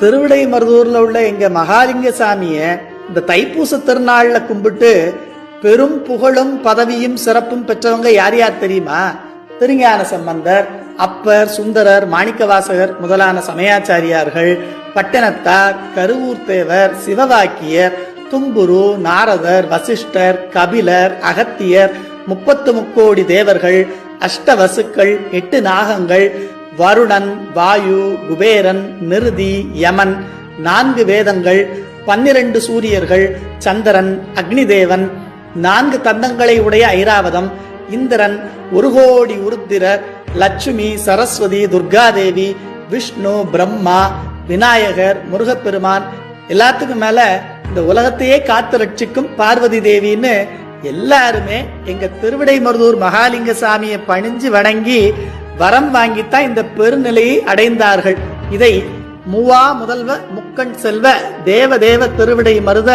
திருவிடை மருதூர்ல உள்ள எங்க மகாலிங்க சாமிய இந்த தைப்பூச திருநாள்ல கும்பிட்டு பெரும் புகழும் பதவியும் சிறப்பும் பெற்றவங்க யார் யார் தெரியுமா? திருஞான சம்பந்தர், அப்பர், சுந்தரர், மாணிக்கவாசகர் முதலான சமயாச்சாரியார்கள், பட்டணத்தார், கருவூர் தேவர், சிவவாக்கியர், தும்புரு, நாரதர், வசிஷ்டர், கபிலர், அகத்தியர், 33 தேவர்கள், அஷ்டவசுக்கள், 8 நாகங்கள், வருணன், வாயு, குபேரன், நிருதி, யமன், 4 வேதங்கள், 12 சூரியர்கள், சந்திரன், அக்னிதேவன், 4 தந்தங்களை உடைய ஐராவதம், இந்திரன், 1 கோடி உருத்திரர், லட்சுமி, சரஸ்வதி, துர்காதேவி, விஷ்ணு, பிரம்மா, விநாயகர், முருகப்பெருமான், எல்லாத்துக்கும் மேல இந்த உலகத்தையே காத்து ரட்சிக்கும் பார்வதி தேவின்னு எல்லாருமே எங்க திருவிடை மருதூர் மகாலிங்க சாமியை பணிஞ்சு வணங்கி வரம் வாங்கித்தான் இந்த பெருநிலையை அடைந்தார்கள். இதை மூவா முதல்வ முக்கண் செல்வ தேவதேவ திருவிடை மருத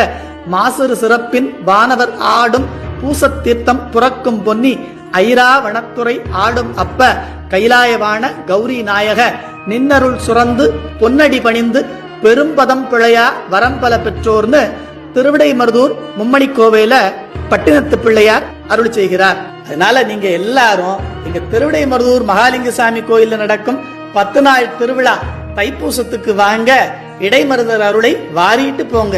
மாசுறு சிறப்பின் வானவர் ஆடும் பூசத்தீர்த்தம் புறக்கும் பொன்னி ஐரா வனத்துறை ஆடும் அப்ப கைலாயவான கௌரி நாயக நின்னருள் சுரந்து பொன்னடி பணிந்து பெரும்பதம் பிழையா வரம்பல பெற்றோர்னு திருவிடை மருதூர் மும்மணி கோவையில பட்டினத்து பிள்ளையார் அருள் செய்கிறார். அதனால நீங்க எல்லாரும் இங்க திருவிடை மருதூர் மகாலிங்க சாமி கோயில்ல நடக்கும் 10 நாள் திருவிழா தைப்பூசத்துக்கு வாங்க, இடைமருதர் அருளை வாரிட்டு போங்க.